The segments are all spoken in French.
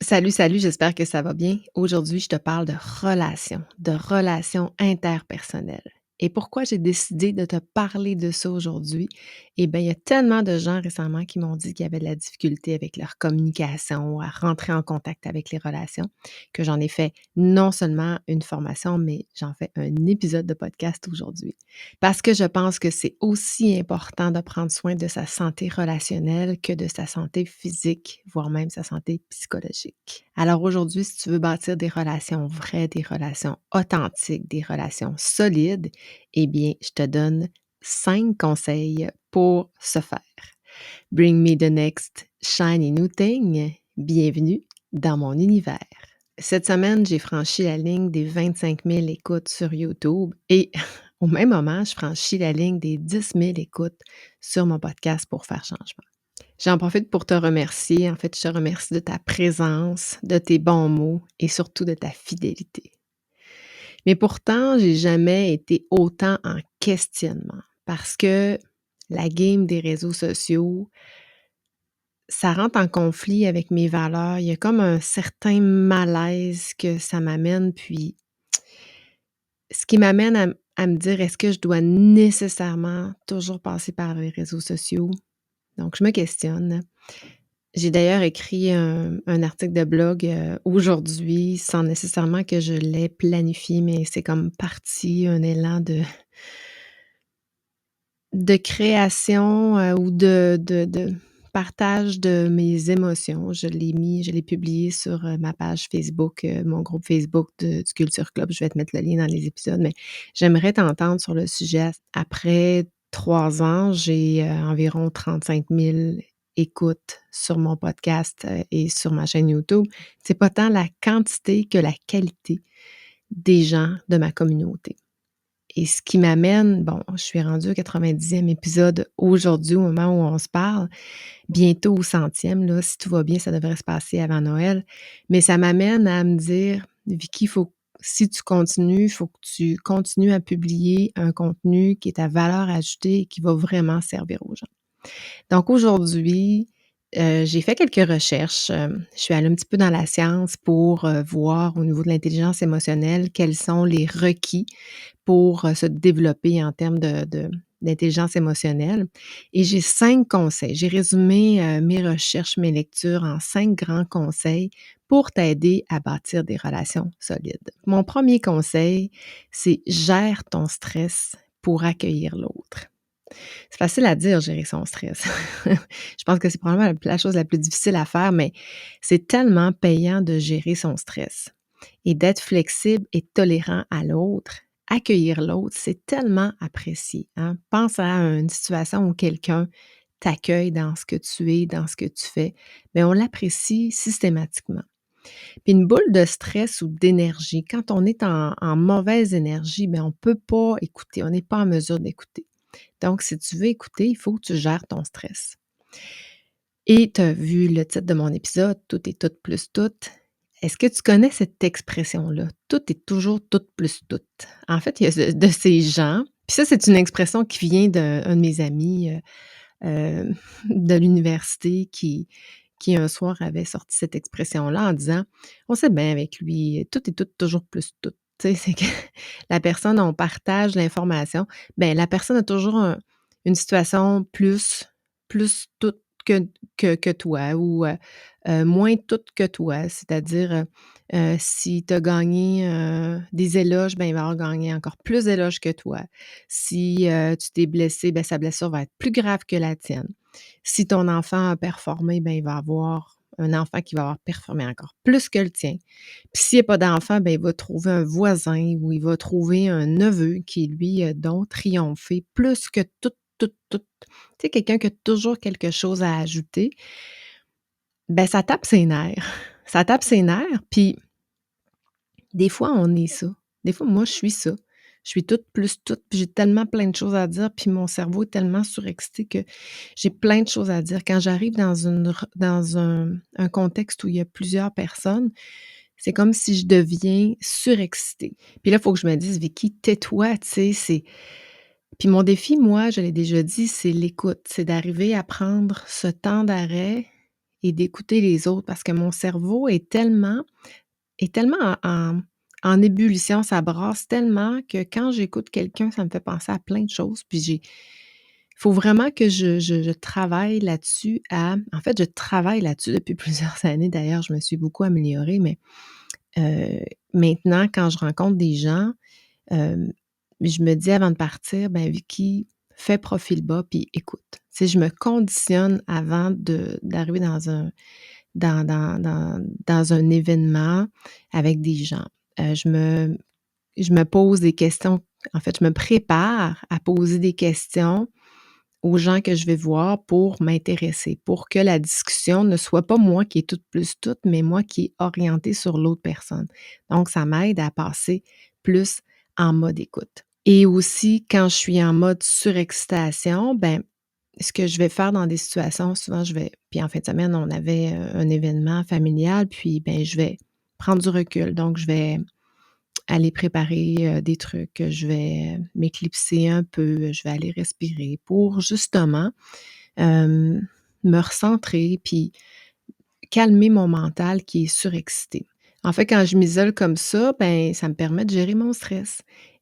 Salut, salut, j'espère que ça va bien. Aujourd'hui, je te parle de relations interpersonnelles. Et pourquoi j'ai décidé de te parler de ça aujourd'hui? Eh bien, il y a tellement de gens récemment qui m'ont dit qu'ils avaient de la difficulté avec leur communication, à rentrer en contact avec les relations, que j'en ai fait non seulement une formation, mais j'en fais un épisode de podcast aujourd'hui. Parce que je pense que c'est aussi important de prendre soin de sa santé relationnelle que de sa santé physique, voire même sa santé psychologique. Alors aujourd'hui, si tu veux bâtir des relations vraies, des relations authentiques, des relations solides, eh bien, je te donne 5 conseils pour ce faire. Bring me the next shiny new thing. Bienvenue dans mon univers. Cette semaine, j'ai franchi la ligne des 25 000 écoutes sur YouTube et au même moment, je franchis la ligne des 10 000 écoutes sur mon podcast pour faire changement. J'en profite pour te remercier. En fait, je te remercie de ta présence, de tes bons mots et surtout de ta fidélité. Mais pourtant, j'ai jamais été autant en questionnement parce que la game des réseaux sociaux, ça rentre en conflit avec mes valeurs. Il y a comme un certain malaise que ça m'amène, puis ce qui m'amène à me dire: «Est-ce que je dois nécessairement toujours passer par les réseaux sociaux?» Donc je me questionne. J'ai d'ailleurs écrit un article de blog, aujourd'hui sans nécessairement que je l'ai planifié, mais c'est comme parti, un élan de création, ou de partage de mes émotions. Je l'ai publié sur, ma page Facebook, mon groupe Facebook du Culture Club. Je vais te mettre le lien dans les épisodes, mais j'aimerais t'entendre sur le sujet. Après 3 ans, j'ai, environ 35 000 écoutes sur mon podcast, et sur ma chaîne YouTube. C'est pas tant la quantité que la qualité des gens de ma communauté. Et ce qui m'amène, bon, je suis rendue au 90e épisode aujourd'hui, au moment où on se parle, bientôt au 100e, là, si tout va bien, ça devrait se passer avant Noël. Mais ça m'amène à me dire: «Vicky, si tu continues, il faut que tu continues à publier un contenu qui est à valeur ajoutée et qui va vraiment servir aux gens». Donc aujourd'hui, j'ai fait quelques recherches, je suis allée un petit peu dans la science pour, voir au niveau de l'intelligence émotionnelle quels sont les requis pour, se développer en termes d'intelligence émotionnelle et j'ai 5 conseils. J'ai résumé, mes recherches, mes lectures en 5 grands conseils pour t'aider à bâtir des relations solides. Mon premier conseil, c'est: gère ton stress pour accueillir l'autre. C'est facile à dire, gérer son stress. Je pense que c'est probablement la chose la plus difficile à faire, mais c'est tellement payant de gérer son stress et d'être flexible et tolérant à l'autre. Accueillir l'autre, c'est tellement apprécié, hein. Pense à une situation où quelqu'un t'accueille dans ce que tu es, dans ce que tu fais, mais on l'apprécie systématiquement. Puis une boule de stress ou d'énergie, quand on est en mauvaise énergie, bien, on ne peut pas écouter, on n'est pas en mesure d'écouter. Donc, si tu veux écouter, il faut que tu gères ton stress. Et tu as vu le titre de mon épisode, Tout est tout plus tout. Est-ce que tu connais cette expression-là? Tout est toujours tout plus tout. En fait, il y a de ces gens, puis ça, c'est une expression qui vient d'un de mes amis de l'université qui un soir avait sorti cette expression-là en disant: «On sait bien avec lui, tout est tout toujours plus tout». Tu sais, c'est que la personne, on partage l'information, bien la personne a toujours une situation plus toute que toi ou, moins toute que toi. C'est-à-dire, si tu as gagné, des éloges, ben il va avoir gagné encore plus d'éloges que toi. Si, tu t'es blessé, ben sa blessure va être plus grave que la tienne. Si ton enfant a performé, ben il va avoir un enfant qui va avoir performé encore plus que le tien. Puis s'il y a pas d'enfant, ben il va trouver un voisin ou il va trouver un neveu qui, lui, a donc triomphé plus que tout. Tu sais, quelqu'un qui a toujours quelque chose à ajouter, ben ça tape ses nerfs. Ça tape ses nerfs, puis des fois, on est ça. Des fois, moi, je suis ça. Je suis toute plus toute, puis j'ai tellement plein de choses à dire, puis mon cerveau est tellement surexcité que j'ai plein de choses à dire. Quand j'arrive dans un contexte où il y a plusieurs personnes, c'est comme si je deviens surexcitée. Puis là, il faut que je me dise: «Vicky, tais-toi», tu sais, puis mon défi, moi, je l'ai déjà dit, c'est l'écoute. C'est d'arriver à prendre ce temps d'arrêt et d'écouter les autres parce que mon cerveau est tellement en ébullition, ça brasse tellement que quand j'écoute quelqu'un, ça me fait penser à plein de choses. Puis il faut vraiment que je travaille là-dessus en fait, je travaille là-dessus depuis plusieurs années d'ailleurs, je me suis beaucoup améliorée, mais maintenant quand je rencontre des gens, je me dis avant de partir: «Ben Vicky, fais profil bas puis écoute». Tu sais, je me conditionne avant d'arriver dans un événement avec des gens. Je me pose des questions. En fait, je me prépare à poser des questions aux gens que je vais voir pour m'intéresser, pour que la discussion ne soit pas moi qui est toute plus toute, mais moi qui est orientée sur l'autre personne. Donc, ça m'aide à passer plus en mode écoute. Et aussi, quand je suis en mode surexcitation, ben, ce que je vais faire dans des situations, souvent puis en fin de semaine, on avait un événement familial, puis ben, je vais prendre du recul. Donc, je vais aller préparer des trucs, je vais m'éclipser un peu, je vais aller respirer pour justement me recentrer puis calmer mon mental qui est surexcité. En fait, quand je m'isole comme ça, ben, ça me permet de gérer mon stress.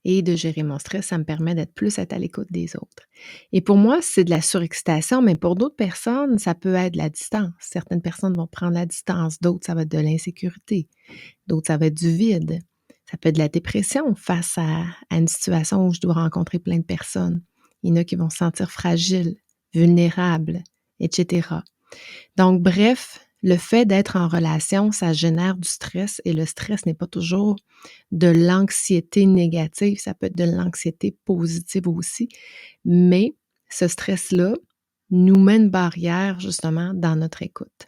Et de gérer mon stress, ça me permet d'être plus à l'écoute des autres. Et pour moi, c'est de la surexcitation, mais pour d'autres personnes, ça peut être la distance. Certaines personnes vont prendre la distance, d'autres, ça va être de l'insécurité, d'autres, ça va être du vide. Ça peut être de la dépression face à une situation où je dois rencontrer plein de personnes. Il y en a qui vont se sentir fragiles, vulnérables, etc. Donc, bref, le fait d'être en relation, ça génère du stress et le stress n'est pas toujours de l'anxiété négative, ça peut être de l'anxiété positive aussi, mais ce stress-là nous met une barrière justement dans notre écoute.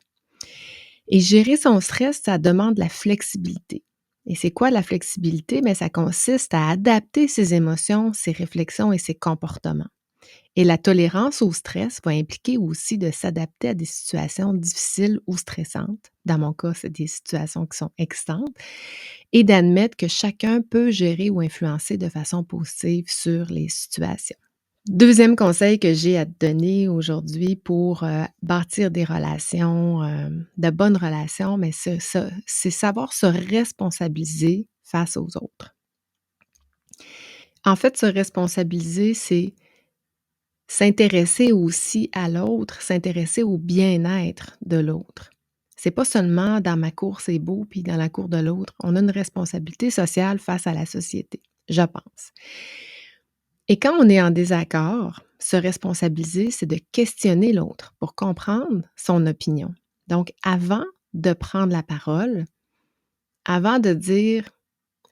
Et gérer son stress, ça demande de la flexibilité. Et c'est quoi la flexibilité? Bien, ça consiste à adapter ses émotions, ses réflexions et ses comportements. Et la tolérance au stress va impliquer aussi de s'adapter à des situations difficiles ou stressantes. Dans mon cas, c'est des situations qui sont excitantes. Et d'admettre que chacun peut gérer ou influencer de façon positive sur les situations. Deuxième conseil que j'ai à te donner aujourd'hui pour bâtir des relations, de bonnes relations, mais c'est savoir se responsabiliser face aux autres. En fait, se responsabiliser, c'est s'intéresser aussi à l'autre, s'intéresser au bien-être de l'autre. C'est pas seulement dans ma cour, c'est beau, puis dans la cour de l'autre. On a une responsabilité sociale face à la société, je pense. Et quand on est en désaccord, se responsabiliser, c'est de questionner l'autre pour comprendre son opinion. Donc, avant de prendre la parole, avant de dire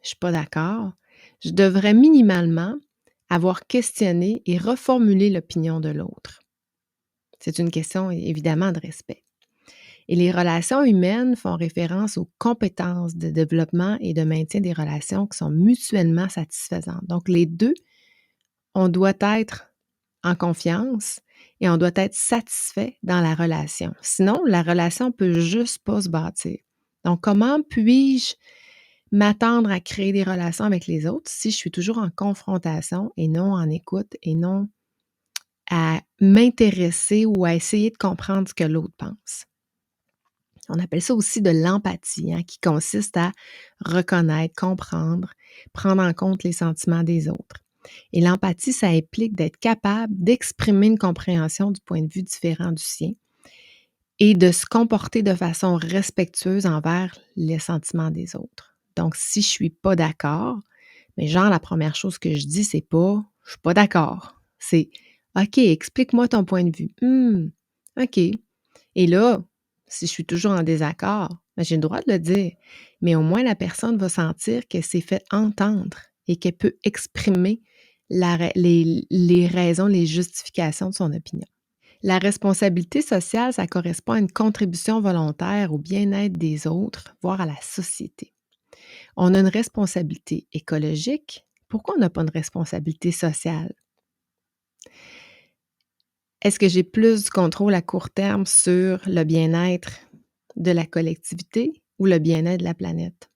je suis pas d'accord, je devrais minimalement avoir questionné et reformulé l'opinion de l'autre. C'est une question évidemment de respect. Et les relations humaines font référence aux compétences de développement et de maintien des relations qui sont mutuellement satisfaisantes. Donc, les deux, on doit être en confiance et on doit être satisfait dans la relation. Sinon, la relation peut juste pas se bâtir. Donc, comment puis-je m'attendre à créer des relations avec les autres si je suis toujours en confrontation et non en écoute et non à m'intéresser ou à essayer de comprendre ce que l'autre pense? On appelle ça aussi de l'empathie, qui consiste à reconnaître, comprendre, prendre en compte les sentiments des autres. Et l'empathie, ça implique d'être capable d'exprimer une compréhension du point de vue différent du sien et de se comporter de façon respectueuse envers les sentiments des autres. Donc, si je suis pas d'accord, mais genre la première chose que je dis, c'est pas « je suis pas d'accord ». C'est « OK, explique-moi ton point de vue. OK. » Et là, si je suis toujours en désaccord, ben, j'ai le droit de le dire, mais au moins la personne va sentir qu'elle s'est fait entendre et qu'elle peut exprimer les raisons, les justifications de son opinion. La responsabilité sociale, ça correspond à une contribution volontaire au bien-être des autres, voire à la société. On a une responsabilité écologique. Pourquoi on n'a pas une responsabilité sociale? Est-ce que j'ai plus du contrôle à court terme sur le bien-être de la collectivité ou le bien-être de la planète?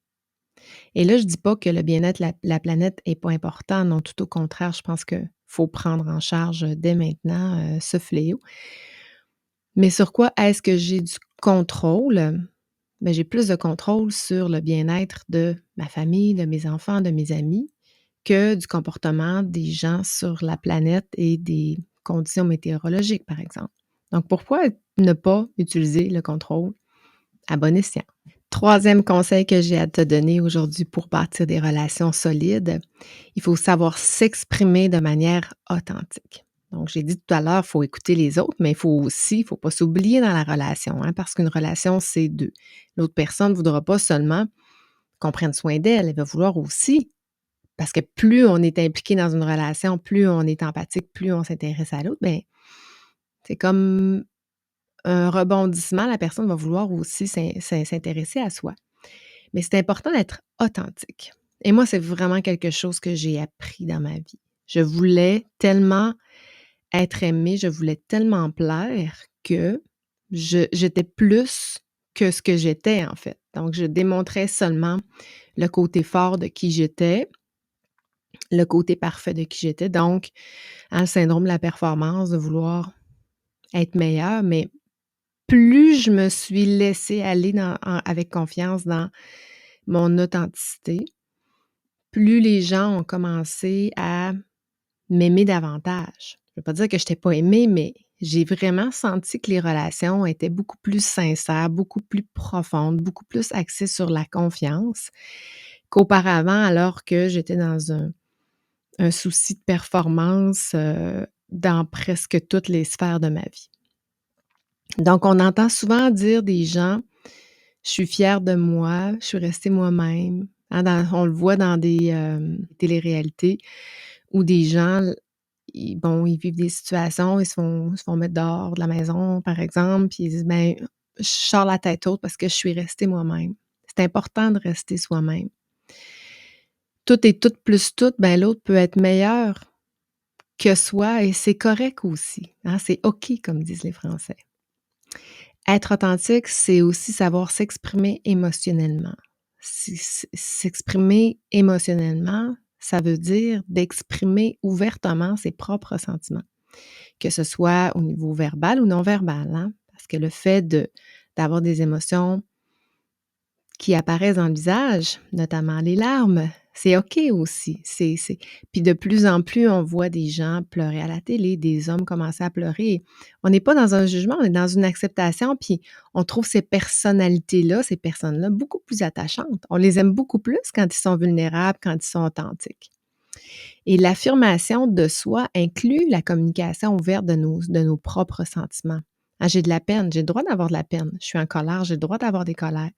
Et là, je dis pas que le bien-être de la planète est pas important. Non, tout au contraire, je pense qu'il faut prendre en charge dès maintenant ce fléau. Mais sur quoi est-ce que j'ai contrôle, ben, j'ai plus de contrôle sur le bien-être de ma famille, de mes enfants, de mes amis, que du comportement des gens sur la planète et des conditions météorologiques, par exemple. Donc, pourquoi ne pas utiliser le contrôle à bon escient? Troisième conseil que j'ai à te donner aujourd'hui pour bâtir des relations solides, il faut savoir s'exprimer de manière authentique. Donc, j'ai dit tout à l'heure, il faut écouter les autres, mais il faut pas s'oublier dans la relation, hein, parce qu'une relation, c'est deux. L'autre personne ne voudra pas seulement qu'on prenne soin d'elle, elle va vouloir aussi, parce que plus on est impliqué dans une relation, plus on est empathique, plus on s'intéresse à l'autre, bien, c'est comme un rebondissement, la personne va vouloir aussi s'intéresser à soi. Mais c'est important d'être authentique. Et moi, c'est vraiment quelque chose que j'ai appris dans ma vie. Je voulais tellement être aimée, je voulais tellement plaire que j'étais plus que ce que j'étais, en fait. Donc, je démontrais seulement le côté fort de qui j'étais, le côté parfait de qui j'étais. Donc, le syndrome de la performance, de vouloir être meilleure, mais plus je me suis laissée aller avec confiance dans mon authenticité, plus les gens ont commencé à m'aimer davantage. Je ne veux pas dire que je n'étais pas aimée, mais j'ai vraiment senti que les relations étaient beaucoup plus sincères, beaucoup plus profondes, beaucoup plus axées sur la confiance qu'auparavant, alors que j'étais dans un souci de performance dans presque toutes les sphères de ma vie. Donc, on entend souvent dire des gens: «Je suis fière de moi, je suis restée moi-même». Hein, on le voit dans des téléréalités où des gens, ils vivent des situations, ils se font mettre dehors de la maison, par exemple, puis ils disent: «Ben, je sors la tête haute parce que je suis restée moi-même». C'est important de rester soi-même. Tout et tout plus tout, ben, l'autre peut être meilleur que soi et c'est correct aussi, hein, c'est OK comme disent les Français. Être authentique, c'est aussi savoir s'exprimer émotionnellement. S'exprimer émotionnellement, ça veut dire d'exprimer ouvertement ses propres sentiments, que ce soit au niveau verbal ou non verbal, hein, parce que le fait d'avoir des émotions qui apparaissent dans le visage, notamment les larmes, c'est OK aussi. Puis de plus en plus, on voit des gens pleurer à la télé, des hommes commencer à pleurer. On n'est pas dans un jugement, on est dans une acceptation, puis on trouve ces personnalités-là, ces personnes-là, beaucoup plus attachantes. On les aime beaucoup plus quand ils sont vulnérables, quand ils sont authentiques. Et l'affirmation de soi inclut la communication ouverte de nos propres sentiments. Ah, j'ai de la peine, j'ai le droit d'avoir de la peine. Je suis en colère, j'ai le droit d'avoir des colères.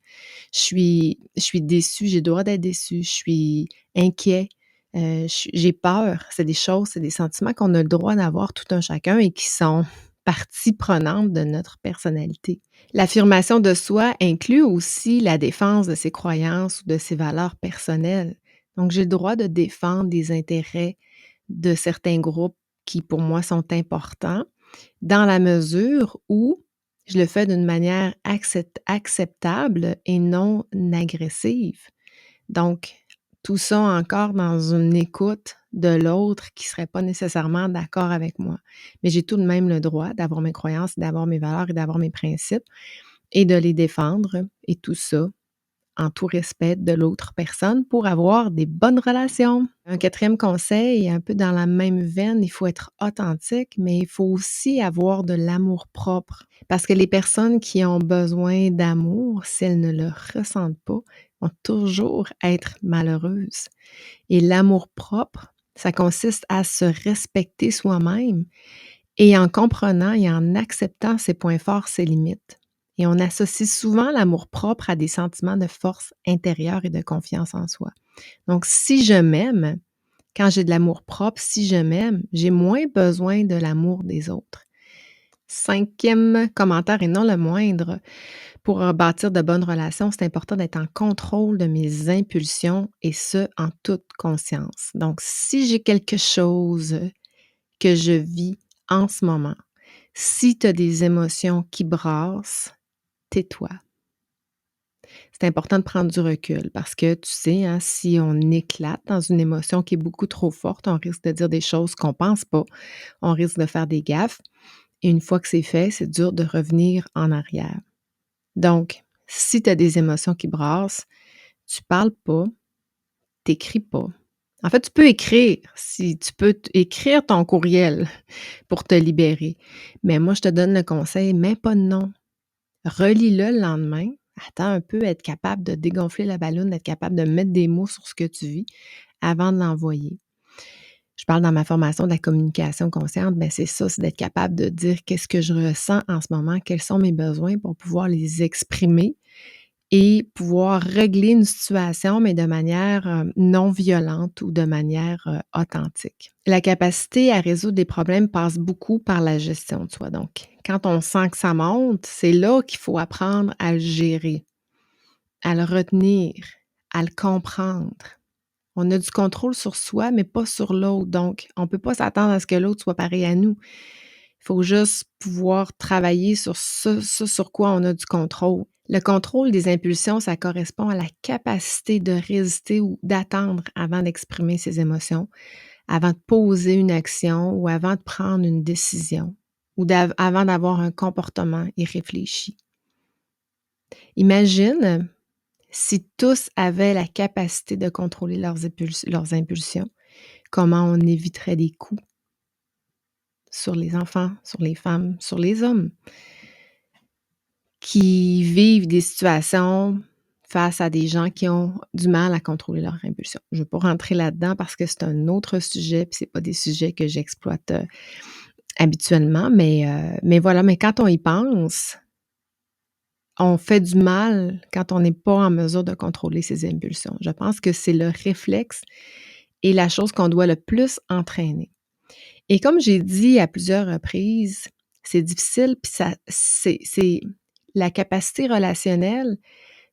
Je suis déçue, j'ai le droit d'être déçue. Je suis inquiet, j'ai peur. C'est des choses, c'est des sentiments qu'on a le droit d'avoir tout un chacun et qui sont partie prenante de notre personnalité. L'affirmation de soi inclut aussi la défense de ses croyances ou de ses valeurs personnelles. Donc, j'ai le droit de défendre des intérêts de certains groupes qui, pour moi, sont importants, dans la mesure où je le fais d'une manière acceptable et non agressive. Donc, tout ça encore dans une écoute de l'autre qui ne serait pas nécessairement d'accord avec moi. Mais j'ai tout de même le droit d'avoir mes croyances, d'avoir mes valeurs et d'avoir mes principes et de les défendre et tout ça en tout respect de l'autre personne pour avoir des bonnes relations. Un quatrième conseil, un peu dans la même veine, il faut être authentique, mais il faut aussi avoir de l'amour-propre. Parce que les personnes qui ont besoin d'amour, si elles ne le ressentent pas, vont toujours être malheureuses. Et l'amour-propre, ça consiste à se respecter soi-même et en comprenant et en acceptant ses points forts, ses limites. Et on associe souvent l'amour-propre à des sentiments de force intérieure et de confiance en soi. Donc, si je m'aime, quand j'ai de l'amour-propre, si je m'aime, j'ai moins besoin de l'amour des autres. Cinquième commentaire et non le moindre, pour bâtir de bonnes relations, c'est important d'être en contrôle de mes impulsions et ce, en toute conscience. Donc, si j'ai quelque chose que je vis en ce moment, si tu as des émotions qui brassent, tais-toi. C'est important de prendre du recul parce que tu sais, hein, si on éclate dans une émotion qui est beaucoup trop forte, on risque de dire des choses qu'on pense pas, on risque de faire des gaffes et une fois que c'est fait, c'est dur de revenir en arrière. Donc, si tu as des émotions qui brassent, tu parles pas, t'écris pas. En fait, tu peux écrire, si tu peux écrire ton courriel pour te libérer. Mais moi, je te donne le conseil, mets pas de nom. Relis-le le lendemain. Attends un peu, être capable de dégonfler la balloune, d'être capable de mettre des mots sur ce que tu vis avant de l'envoyer. Je parle dans ma formation de la communication consciente, mais c'est ça, c'est d'être capable de dire qu'est-ce que je ressens en ce moment, quels sont mes besoins pour pouvoir les exprimer et pouvoir régler une situation, mais de manière non violente ou de manière authentique. La capacité à résoudre des problèmes passe beaucoup par la gestion de soi. Donc, quand on sent que ça monte, c'est là qu'il faut apprendre à le gérer, à le retenir, à le comprendre. On a du contrôle sur soi, mais pas sur l'autre. Donc, on ne peut pas s'attendre à ce que l'autre soit pareil à nous. Il faut juste pouvoir travailler sur ça sur quoi on a du contrôle. Le contrôle des impulsions, ça correspond à la capacité de résister ou d'attendre avant d'exprimer ses émotions, avant de poser une action ou avant de prendre une décision ou avant d'avoir un comportement irréfléchi. Imagine si tous avaient la capacité de contrôler leurs impulsions, comment on éviterait des coups sur les enfants, sur les femmes, sur les hommes qui vivent des situations face à des gens qui ont du mal à contrôler leurs impulsions. Je ne veux pas rentrer là-dedans parce que c'est un autre sujet, puis c'est pas des sujets que j'exploite habituellement, mais voilà, mais quand on y pense, on fait du mal quand on n'est pas en mesure de contrôler ses impulsions. Je pense que c'est le réflexe et la chose qu'on doit le plus entraîner. Et comme j'ai dit à plusieurs reprises, c'est difficile, puis c'est la capacité relationnelle,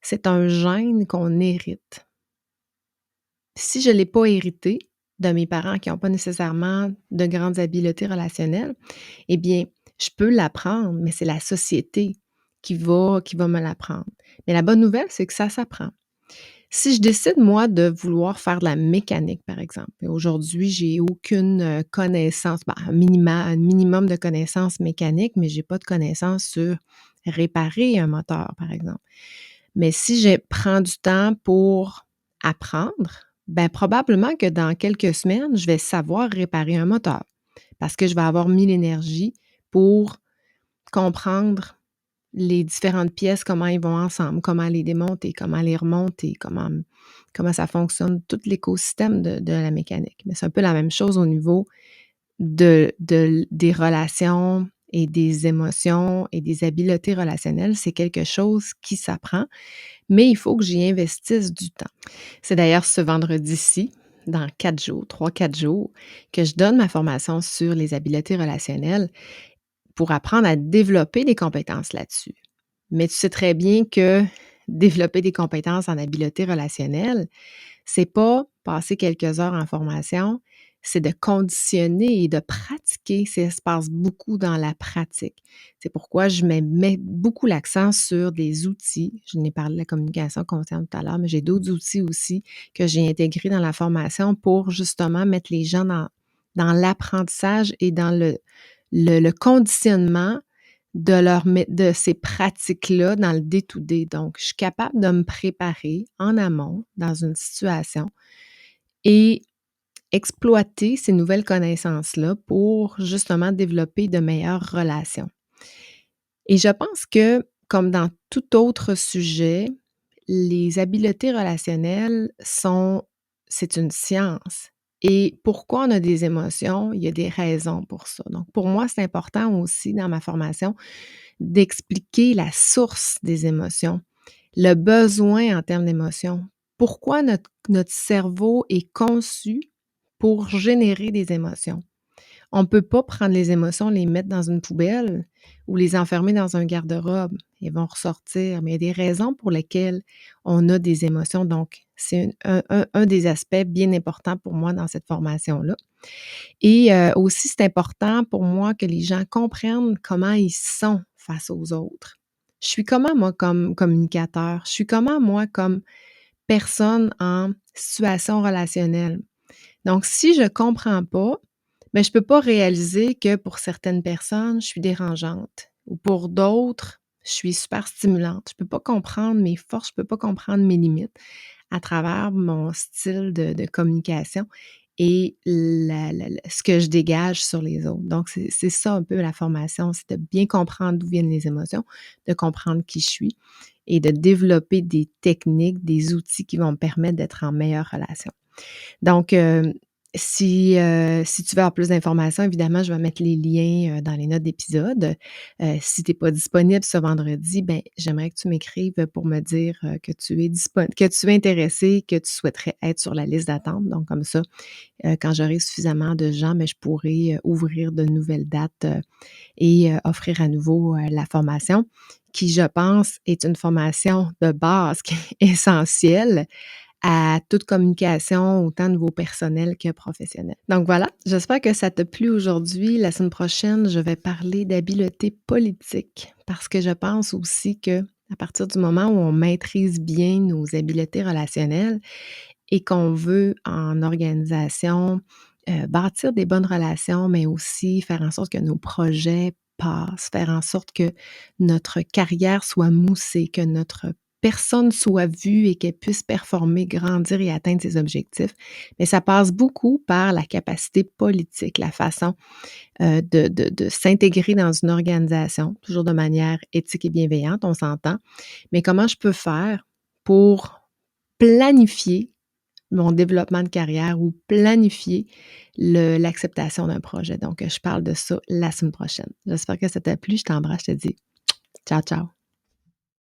c'est un gène qu'on hérite. Si je ne l'ai pas hérité de mes parents qui n'ont pas nécessairement de grandes habiletés relationnelles, eh bien, je peux l'apprendre, mais c'est la société qui va me l'apprendre. Mais la bonne nouvelle, c'est que ça s'apprend. Si je décide, moi, de vouloir faire de la mécanique, par exemple, et aujourd'hui, j'ai aucune connaissance, un minimum de connaissances mécaniques, mais j'ai pas de connaissances sur réparer un moteur, par exemple. Mais si je prends du temps pour apprendre, ben probablement que dans quelques semaines, je vais savoir réparer un moteur parce que je vais avoir mis l'énergie pour comprendre les différentes pièces, comment ils vont ensemble, comment les démonter, comment les remonter, comment ça fonctionne, tout l'écosystème de la mécanique. Mais c'est un peu la même chose au niveau des relations et des émotions et des habiletés relationnelles. C'est quelque chose qui s'apprend, mais il faut que j'y investisse du temps. C'est d'ailleurs ce vendredi-ci, dans 4 jours, 3-4 jours, que je donne ma formation sur les habiletés relationnelles pour apprendre à développer des compétences là-dessus. Mais tu sais très bien que développer des compétences en habileté relationnelle, c'est pas passer quelques heures en formation, c'est de conditionner et de pratiquer. Ça se passe beaucoup dans la pratique. C'est pourquoi je mets beaucoup l'accent sur des outils. Je n'ai parlé de la communication consciente tout à l'heure, mais j'ai d'autres outils aussi que j'ai intégrés dans la formation pour justement mettre les gens dans l'apprentissage et dans le conditionnement de ces pratiques-là dans le day-to-day. Donc, je suis capable de me préparer en amont dans une situation et exploiter ces nouvelles connaissances-là pour justement développer de meilleures relations. Et je pense que, comme dans tout autre sujet, les habiletés relationnelles c'est une science. Et pourquoi on a des émotions? Il y a des raisons pour ça. Donc, pour moi, c'est important aussi dans ma formation d'expliquer la source des émotions, le besoin en termes d'émotions. Pourquoi notre cerveau est conçu pour générer des émotions. On ne peut pas prendre les émotions, les mettre dans une poubelle ou les enfermer dans un garde-robe. Ils vont ressortir. Mais il y a des raisons pour lesquelles on a des émotions. Donc, c'est un des aspects bien importants pour moi dans cette formation-là. Et aussi, c'est important pour moi que les gens comprennent comment ils sont face aux autres. Je suis comment, moi, comme communicateur? Je suis comment, moi, comme personne en situation relationnelle? Donc, si je ne comprends pas, ben, je ne peux pas réaliser que pour certaines personnes, je suis dérangeante ou pour d'autres, je suis super stimulante. Je peux pas comprendre mes forces, je peux pas comprendre mes limites à travers mon style de communication et ce que je dégage sur les autres. Donc c'est ça un peu la formation, c'est de bien comprendre d'où viennent les émotions, de comprendre qui je suis et de développer des techniques, des outils qui vont me permettre d'être en meilleure relation. Donc, si tu veux avoir plus d'informations, évidemment, je vais mettre les liens, dans les notes d'épisode. Si tu es pas disponible ce vendredi, ben, j'aimerais que tu m'écrives pour me dire, que tu es intéressé, que tu souhaiterais être sur la liste d'attente. Donc comme ça, quand j'aurai suffisamment de gens, ben, je pourrai, ouvrir de nouvelles dates, et offrir à nouveau, la formation qui, je pense, est une formation de base qui est essentielle à toute communication, autant au niveau personnel que professionnel. Donc voilà, j'espère que ça t'a plu aujourd'hui. La semaine prochaine, je vais parler d'habileté politique parce que je pense aussi que à partir du moment où on maîtrise bien nos habiletés relationnelles et qu'on veut en organisation, bâtir des bonnes relations, mais aussi faire en sorte que nos projets passent, faire en sorte que notre carrière soit moussée, que notre personne soit vue et qu'elle puisse performer, grandir et atteindre ses objectifs. Mais ça passe beaucoup par la capacité politique, la façon, de s'intégrer dans une organisation, toujours de manière éthique et bienveillante, on s'entend. Mais comment je peux faire pour planifier mon développement de carrière ou planifier l'acceptation d'un projet. Donc, je parle de ça la semaine prochaine. J'espère que ça t'a plu. Je t'embrasse, je te dis ciao, ciao.